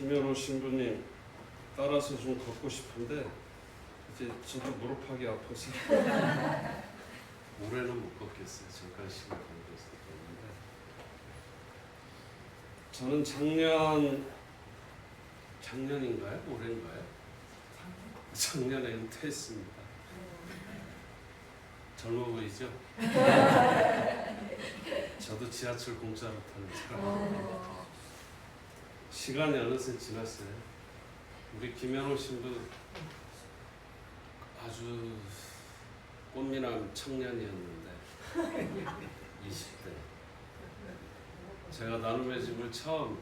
김현호 신부님 따라서 좀 걷고 싶은데 이제 저도 무릎하기 아파서 올해는 못 걷겠어요. 잠깐 시간 걸려서 그런데 저는 작년인가요? 올해인가요? 작년에 은퇴했습니다. 젊어 보이죠? 저도 지하철 공짜로 타는 사람입니다. 시간이 어느새 지났어요. 우리 김현호 신부 아주 꽃미남 청년이었는데 20대 제가 나눔의 집을 처음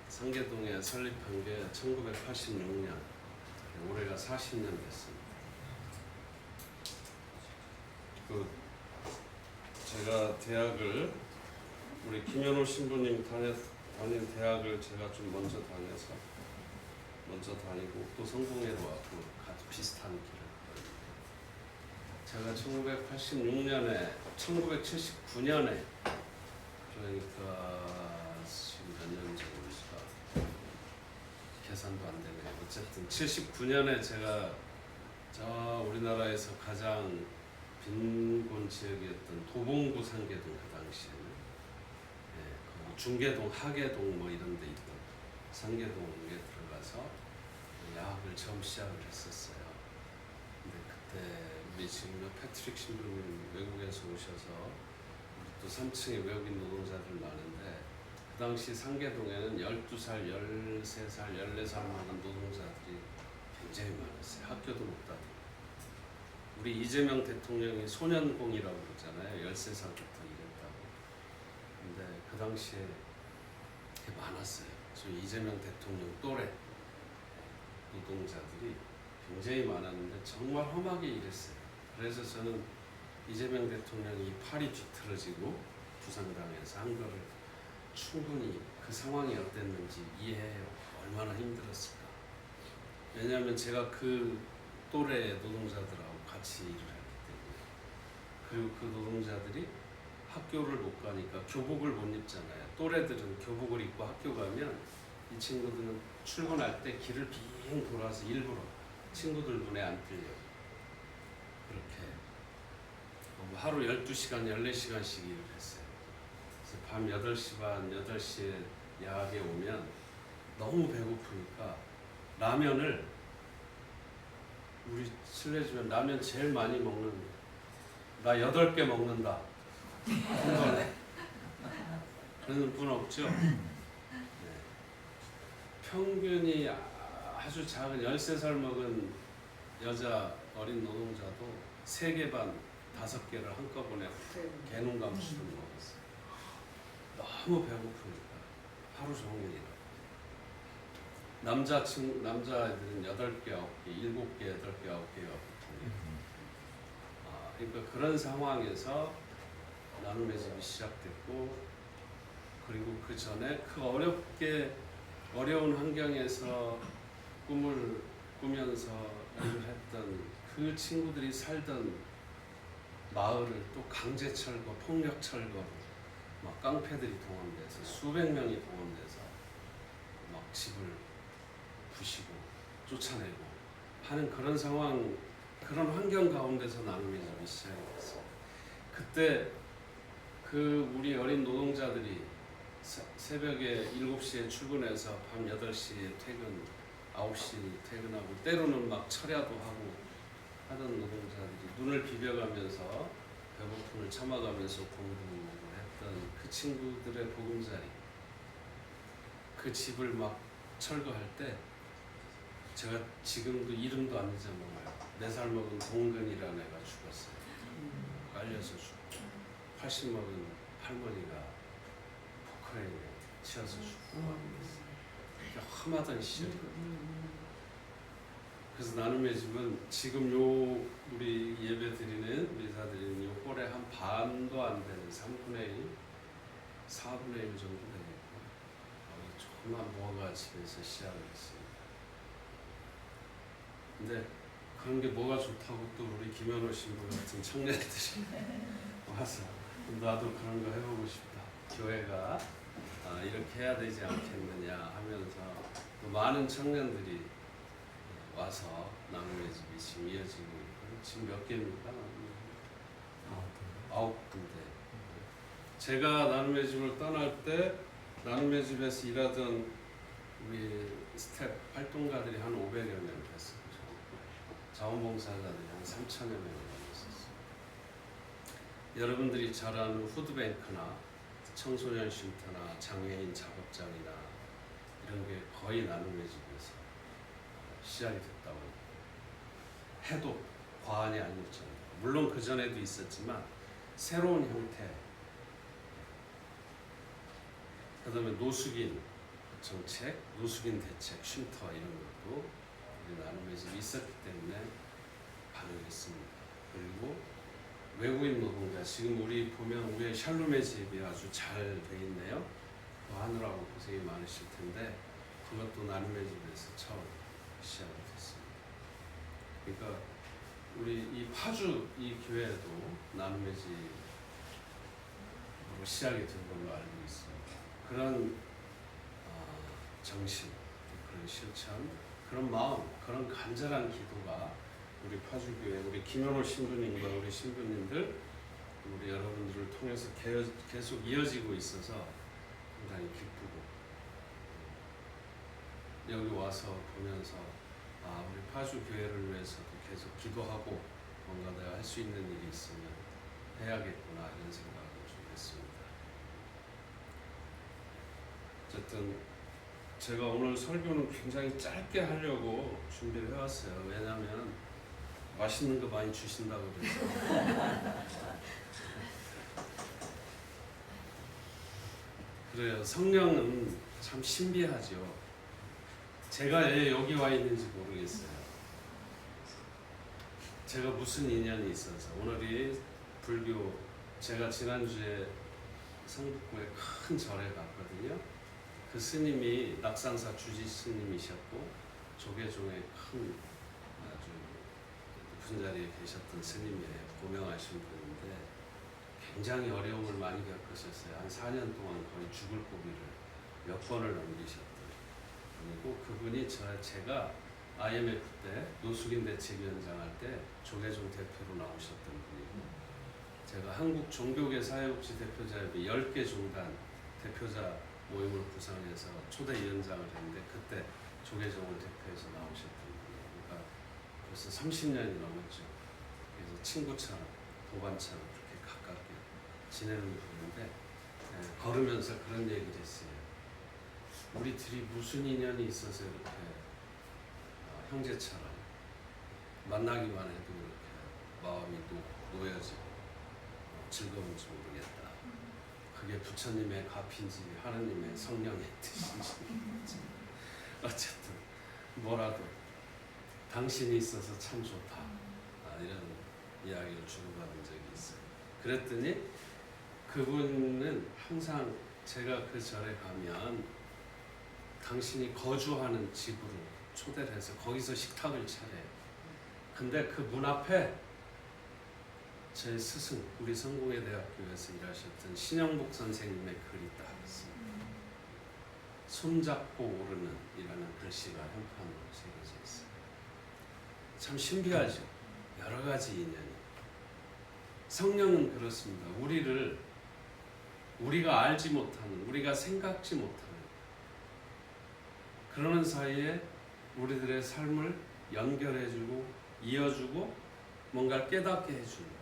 상계동에 설립한 게 1986년 올해가 40년 됐습니다. 제가 대학을 우리 김현호 신부님 다닌 대학을 제가 좀 먼저 다니고 또 성공회로 왔고 같이 비슷한 길을 제가 1979년에 그러니까 지금 몇 년인지 모르겠다. 계산도 안 되네요. 어쨌든 79년에 제가 저 우리나라에서 가장 빈곤 지역이었던 도봉구 상계동 그 당시에는 중계동, 하계동 뭐 이런 데 있던 상계동에 들어가서 야학을 처음 시작을 했었어요. 근데 그때 우리 지금 패트릭 신부님 외국에서 오셔서 우리 또 3층에 외국인 노동자들 많은데 그 당시 상계동에는 12살, 13살, 14살 먹은 노동자들이 굉장히 많았어요. 학교도 못 다니고. 우리 이재명 대통령이 소년공이라고 그러잖아요. 13살부터 일했다고. 근데 그 당시에 되게 많았어요. 그래서 이재명 대통령 또래 노동자들이 굉장히 많았는데 정말 험하게 일했어요. 그래서 저는 이재명 대통령이 팔이 뒤틀어지고 부상당해서 한 거를 충분히 그 상황이 어땠는지 이해해요. 얼마나 힘들었을까. 왜냐하면 제가 그 또래 노동자들하고 같이 일을 했기 때문에. 그리고 그 노동자들이 학교를 못 가니까 교복을 못 입잖아요. 또래들은 교복을 입고 학교 가면 이 친구들은 출근할 때 길을 빙 돌아서 일부러 친구들 눈에 안 띄려고 그렇게 하루 12시간, 14시간씩 일을 했어요. 그래서 밤 8시 반, 8시에 야학에 오면 너무 배고프니까 라면을 우리 실례지만 라면 제일 많이 먹는 나 8개 먹는다. 그런 분 없죠? 네. 평균이 아주 작은 13살 먹은 여자 어린 노동자도 3개 반, 5개를 한꺼번에 개눈 감고서 먹었어요. 너무 배고프니까 하루 종일 일하고. 남자애들은 8개, 9개, 7개, 8개, 9개가 보통이에요. 그러니까 그런 상황에서 나눔의 집이 시작됐고, 그리고 그 전에 그 어려운 환경에서 꿈을 꾸면서 일을 했던 그 친구들이 살던 마을을 또 강제 철거, 폭력 철거로 막 깡패들이 동원돼서 수백 명이 동원돼서 막 집을 부시고 쫓아내고 하는 그런 상황, 그런 환경 가운데서 나눔의 집이 시작됐어요. 그때 그 우리 어린 노동자들이 새벽에 7시에 출근해서 밤 8시에 퇴근, 9시 퇴근하고 때로는 막 철야도 하고 하던 노동자들이 눈을 비벼가면서 배고픔을 참아가면서 공부를 했던 그 친구들의 보금자리, 그 집을 막 철거할 때 제가 지금도 이름도 안 잊어먹어요. 4살 먹은 동근이라는 애가 죽었어요. 깔려서 죽고 80 먹은 할머니가 포크레인에 치여서 죽고 험하던 시절. 그래서 나눔의 집은 지금 요 우리 예배 드리는 미사 드리는 요 홀에 한 반도 안 되는 3분의 1, 4분의 1 정도 되겠고 조그만 모아가 집에서 시작을 했습니다. 근데 그런 게 뭐가 좋다고 또 우리 김현호 신부 같은 청년들이 와서 나도 그런 거 해보고 싶다. 교회가 이렇게 해야 되지 않겠느냐 하면서 또 많은 청년들이 와서 나눔의 집이 지금 이어지고 있고 지금 몇 개입니까? 9군데. 제가 나눔의 집을 떠날 때 나눔의 집에서 일하던 우리 스텝 활동가들이 한 500여 명 됐어요. 자원봉사자들이 한 3,000여 명이 있었어요. 여러분들이 잘 아는 푸드뱅크나 청소년 쉼터나 장애인 작업장이나 이런 게 거의 나눔의 집에서 시작이 됐다고 해도 과언이 아닐 정도. 물론 그 전에도 있었지만 새로운 형태. 그다음에 노숙인 정책, 노숙인 대책, 쉼터 이런 것도 우리 나눔의 집이 있었기 때문에 반응했습니다. 그리고 외국인 노동자, 지금 우리 보면 우리의 샬롬의 집이 아주 잘 돼 있네요. 그거 하느라고 고생이 많으실 텐데 그것도 나눔의 집에서 처음 시작이 됐습니다. 그러니까 우리 이 파주 이 교회도 나눔의 집으로 시작이 된 걸로 알고 있습니다. 그런 정신, 그런 실천, 그런 마음, 그런 간절한 기도가 우리 파주교회, 우리 김현호 신부님과 우리 신부님들, 우리 여러분들을 통해서 계속 이어지고 있어서 굉장히 기쁘고 여기 와서 보면서 우리 파주교회를 위해서도 계속 기도하고 뭔가 내가 할 수 있는 일이 있으면 해야겠구나 이런 생각을 좀 했습니다. 어쨌든 제가 오늘 설교는 굉장히 짧게 하려고 준비를 해왔어요. 왜냐하면 맛있는 거 많이 주신다고 그래서. 그래요. 성령은 참 신비하죠. 제가 왜 여기 와 있는지 모르겠어요. 제가 무슨 인연이 있어서 오늘이 불교, 제가 지난주에 성북구에 큰 절에 갔거든요. 그 스님이 낙상사 주지 스님이셨고 조계종의 큰 아주 높은 자리에 계셨던 스님이에요. 고명하신 분인데 굉장히 어려움을 많이 겪으셨어요. 한 4년 동안 거의 죽을 고비를 몇 번을 넘기셨던 분이고, 그분이 제가 IMF 때 노숙인 대책위원장 할 때 조계종 대표로 나오셨던 분이고, 제가 한국 종교계 사회복지 대표자협의 10개 종단 대표자 모임을 구성해서 초대위원장을 했는데 그때 조계종을 대표해서 나오셨던 분이에요. 그러니까 벌써 30년이 넘었죠. 그래서 친구처럼 동반처럼 그렇게 가깝게 지내는 분인데 걸으면서 그런 얘기를 했어요. 우리 둘이 무슨 인연이 있어서 이렇게 형제처럼 만나기만 해도 이렇게 마음이 놓여지고 즐거운지 모르겠다. 그게 부처님의 가피인지 하느님의 성령의 뜻인지 어쨌든 뭐라도 당신이 있어서 참 좋다. 이런 이야기를 주고받은 적이 있어요. 그랬더니 그분은 항상 제가 그 절에 가면 당신이 거주하는 집으로 초대를 해서 거기서 식탁을 차려요. 근데 그 문 앞에 제 스승, 우리 성공회대학교에서 일하셨던 신영복 선생님의 글이 딱 있습니다. 손잡고 오르는 이라는 글씨가 현판으로 새겨져 있어요. 참 신비하죠. 여러 가지 인연이. 성령은 그렇습니다. 우리가 알지 못하는, 우리가 생각지 못하는 그러는 사이에 우리들의 삶을 연결해주고 이어주고 뭔가를 깨닫게 해주는,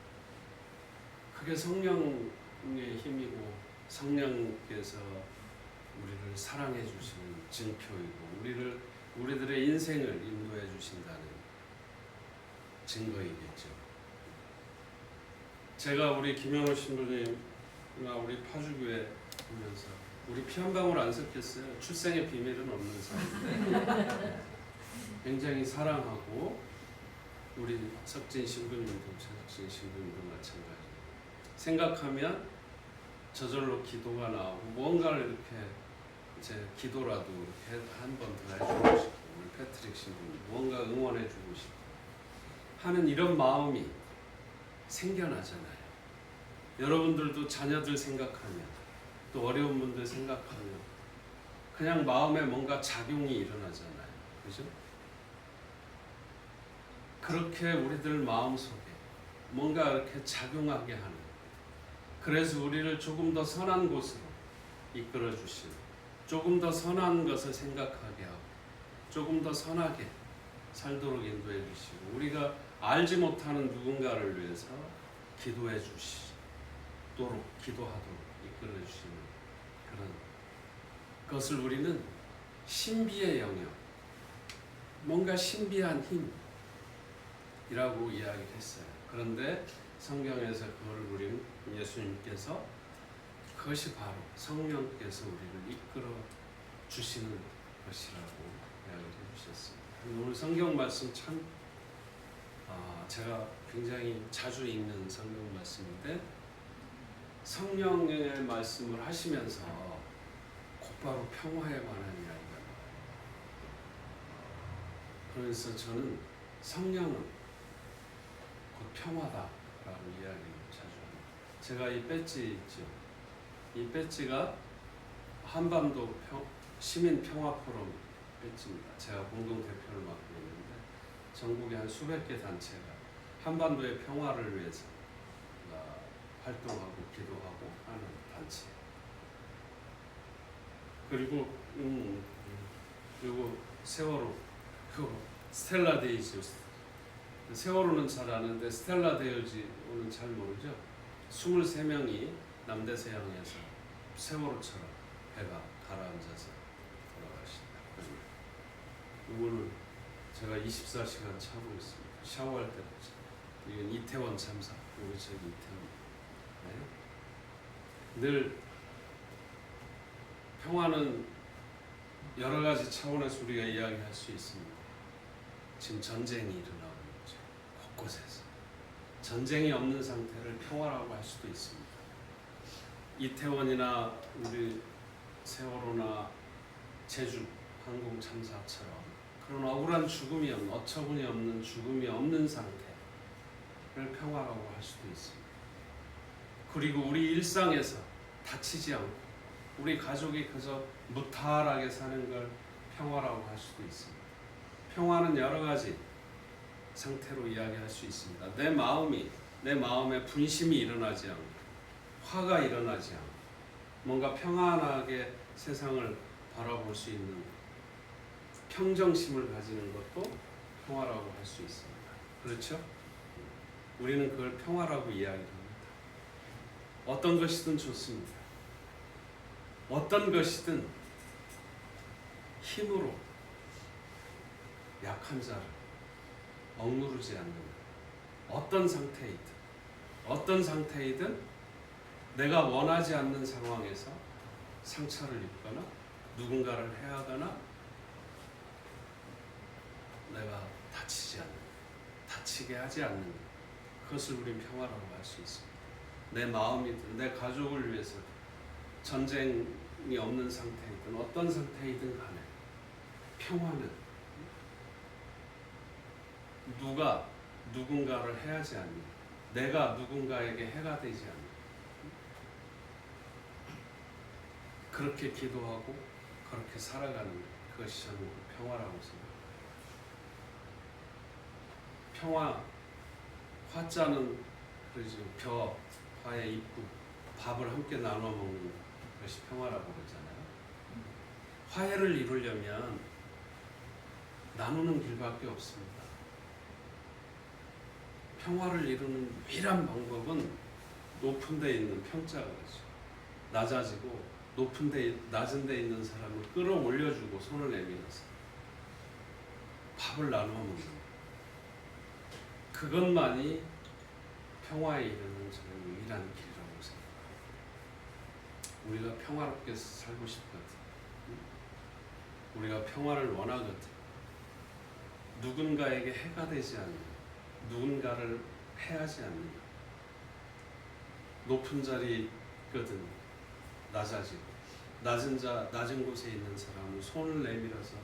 그게 성령의 힘이고 성령께서 우리를 사랑해 주시는 증표이고 우리들의 인생을 인도해 주신다는 증거이겠죠. 제가 우리 김현호 신부님과 우리 파주교회 보면서 우리 피 한 방울 안 섞였어요. 출생의 비밀은 없는 사이인데 굉장히 사랑하고, 우리 석진 신부님도 최석진 신부님도 마찬가지. 생각하면 저절로 기도가 나오고 뭔가를 이렇게 이제 기도라도 이렇게 한 번 더 해주고 싶고, 우리 패트릭 신부님 뭔가 응원해주고 싶고 하는 이런 마음이 생겨나잖아요. 여러분들도 자녀들 생각하면 또 어려운 분들 생각하면 그냥 마음에 뭔가 작용이 일어나잖아요. 그죠? 그렇게 우리들 마음속에 뭔가 이렇게 작용하게 하는, 그래서 우리를 조금 더 선한 곳으로 이끌어 주시는, 조금 더 선한 것을 생각하게 하고 조금 더 선하게 살도록 인도해 주시고, 우리가 알지 못하는 누군가를 위해서 기도해 주시도록, 기도하도록 이끌어 주시는 그런 것을 우리는 신비의 영역, 뭔가 신비한 힘이라고 이야기를 했어요. 그런데 성경에서 그걸 우리는 예수님께서, 그것이 바로 성령께서 우리를 이끌어 주시는 것이라고 이야기를 해주셨습니다. 오늘 성경 말씀 참 제가 굉장히 자주 읽는 성경 말씀인데, 성령의 말씀을 하시면서 곧바로 평화에 관한 이야기가 나와요. 그래서 저는 성령은 곧 평화다라고 이야기를 자주 합니다. 제가 이 배지 있죠. 이 배지가 한반도 시민 평화 포럼 배지입니다. 제가 공동 대표를 맡고 있는데, 전국의 한 수백 개 단체가 한반도의 평화를 위해서 활동하고 기도하고 하는 단체. 그리고 세월호, 스텔라 데이즈. 세월호는 잘 아는데 스텔라 데이즈는 잘 모르죠. 23명이 남대서양에서 세월호처럼 배가 가라앉아서 돌아가신다. 이거는 제가 24시간 차고 있습니다. 샤워할 때부터. 이건 이태원 참사. 우리 저기 이태원. 네. 늘 평화는 여러 가지 차원에서 우리가 이야기할 수 있습니다. 지금 전쟁이 일어나고 있죠. 곳곳에서. 전쟁이 없는 상태를 평화라고 할 수도 있습니다. 이태원이나 우리 세월호나 제주 항공 참사처럼 그런 억울한 죽음이 없는, 어처구니 없는 죽음이 없는 상태를 평화라고 할 수도 있습니다. 그리고 우리 일상에서 다치지 않고 우리 가족이 그저 무탈하게 사는 걸 평화라고 할 수도 있습니다. 평화는 여러 가지 상태로 이야기할 수 있습니다. 내 마음에 분심이 일어나지 않고 화가 일어나지 않고 뭔가 평안하게 세상을 바라볼 수 있는 평정심을 가지는 것도 평화라고 할 수 있습니다. 그렇죠? 우리는 그걸 평화라고 이야기합니다. 어떤 것이든 좋습니다. 어떤 것이든 힘으로 약한 자를 억누르지 않는, 어떤 상태이든 내가 원하지 않는 상황에서 상처를 입거나 누군가를 해하거나 내가 다치게 하지 않는, 그것을 우린 평화라고 할 수 있습니다. 내 마음이든 내 가족을 위해서 전쟁이 없는 상태이든 어떤 상태이든 간에 평화는 누가 누군가를 해하지 않는, 내가 누군가에게 해가 되지 않는, 그렇게 기도하고 그렇게 살아가는 그것이 저는 평화라고 생각합니다. 평화, 화자는 그러죠. 벼, 화의 입구, 밥을 함께 나눠 먹는 것이 평화라고 그러잖아요. 화해를 이루려면 나누는 길밖에 없습니다. 평화를 이루는 유일한 방법은 높은 데 있는, 평자가 그러죠. 낮아지고 낮은 데 있는 사람을 끌어올려주고 손을 내밀어서 밥을 나눠 먹는, 그것만이 평화에 이르는 저는 유일한 길이라고 생각합니다. 우리가 평화롭게 살고 싶거든. 우리가 평화를 원하거든. 누군가에게 해가 되지 않는, 누군가를 해하지 않는, 높은 자리거든 낮아지고, 낮은 곳에 있는 사람은 손을 내밀어서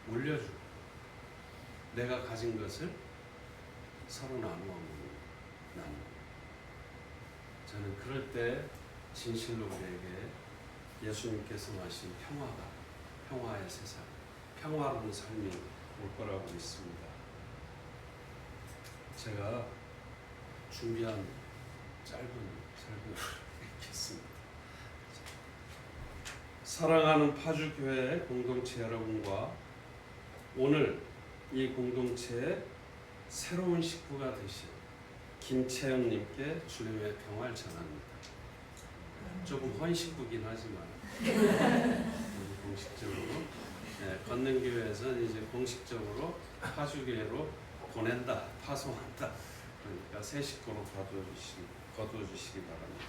올려주고, 내가 가진 것을 서로 나누어 나누고. 저는 그럴 때 진실로 우리에게 예수님께서 하신 평화가 평화의 세상, 평화로운 삶이 올 거라고 믿습니다. 제가 준비한 짧은 설교를 읽겠습니다. 사랑하는 파주교회 공동체 여러분과 오늘 이 공동체의 새로운 식구가 되신 김채영님께 주님의 평화를 전합니다. 조금 헌식구긴 하지만 공식적으로 건능교회에서는 이제 공식적으로 파주교회로 보낸다, 파송한다. 그러니까 새 식구로 거두어주시기 바랍니다.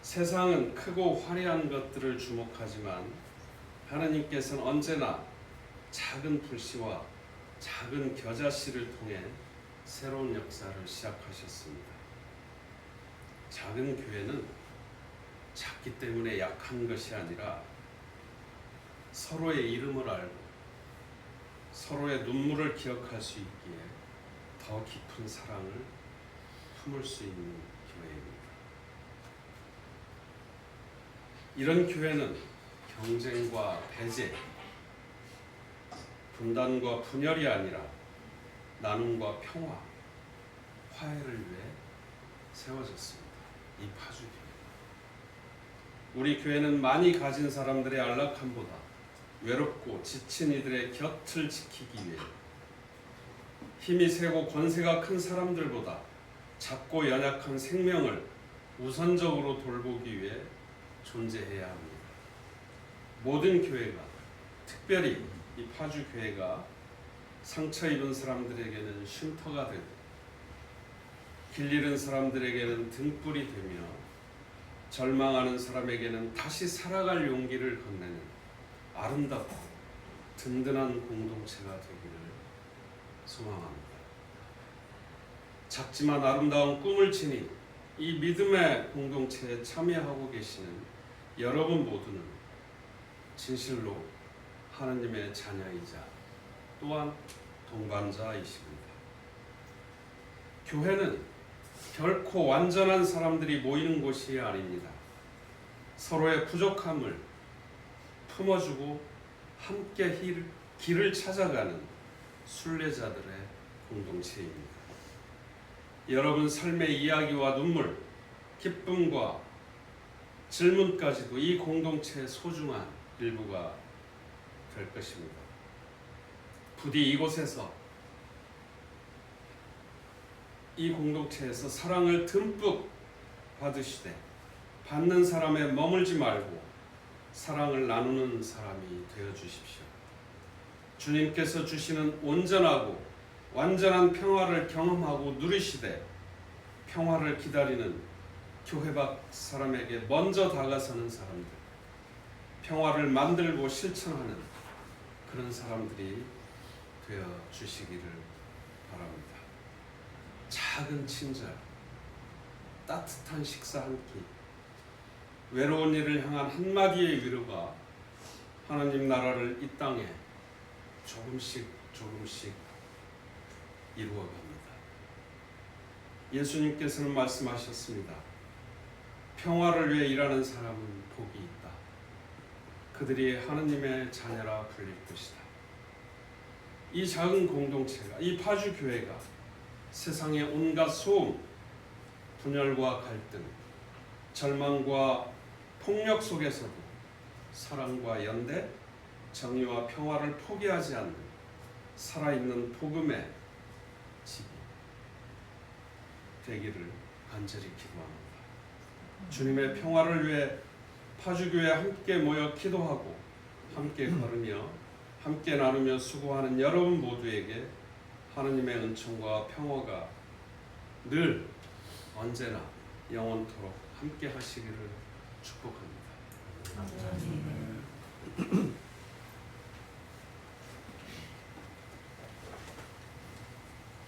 세상은 크고 화려한 것들을 주목하지만 하나님께서는 언제나 작은 불씨와 작은 겨자씨를 통해 새로운 역사를 시작하셨습니다. 작은 교회는 작기 때문에 약한 것이 아니라 서로의 이름을 알고 서로의 눈물을 기억할 수 있기에 더 깊은 사랑을 품을 수 있는 교회입니다. 이런 교회는 경쟁과 배제, 분단과 분열이 아니라 나눔과 평화, 화해를 위해 세워졌습니다. 이 파주교회. 우리 교회는 많이 가진 사람들의 안락함보다 외롭고 지친 이들의 곁을 지키기 위해 힘이 세고 권세가 큰 사람들보다 작고 연약한 생명을 우선적으로 돌보기 위해 존재해야 합니다. 모든 교회가, 특별히 이 파주교회가 상처 입은 사람들에게는 쉼터가 되고 길 잃은 사람들에게는 등불이 되며 절망하는 사람에게는 다시 살아갈 용기를 건네는 아름답고 든든한 공동체가 되기를 소망합니다. 작지만 아름다운 꿈을 지닌 이 믿음의 공동체에 참여하고 계시는 여러분 모두는 진실로 하나님의 자녀이자 또한 동반자이십니다. 교회는 결코 완전한 사람들이 모이는 곳이 아닙니다. 서로의 부족함을 품어주고 함께 길을 찾아가는 순례자들의 공동체입니다. 여러분 삶의 이야기와 눈물, 기쁨과 질문까지도 이 공동체의 소중한 일부가 될 것입니다. 부디 이곳에서 이 공동체에서 사랑을 듬뿍 받으시되 받는 사람에 머물지 말고 사랑을 나누는 사람이 되어 주십시오. 주님께서 주시는 온전하고 완전한 평화를 경험하고 누리시되 평화를 기다리는 교회 밖 사람에게 먼저 다가서는 사람들, 평화를 만들고 실천하는 그런 사람들이 되어 주시기를 바랍니다. 작은 친절, 따뜻한 식사 한 끼, 외로운 이를 향한 한마디의 위로가 하나님 나라를 이 땅에 조금씩 이루어갑니다. 예수님께서는 말씀하셨습니다. 평화를 위해 일하는 사람은 복이 있다. 그들이 하느님의 자녀라 불릴 것이다. 이 작은 공동체가, 이 파주교회가 세상의 온갖 소음, 분열과 갈등, 절망과 폭력 속에서도 사랑과 연대, 정의와 평화를 포기하지 않는 살아있는 복음의 집이 되기를 간절히 기도합니다. 주님의 평화를 위해 파주교회 함께 모여 기도하고 함께 걸으며 함께 나누며 수고하는 여러분 모두에게 하느님의 은총과 평화가 늘 언제나 영원토록 함께 하시기를 축복합니다. 아멘.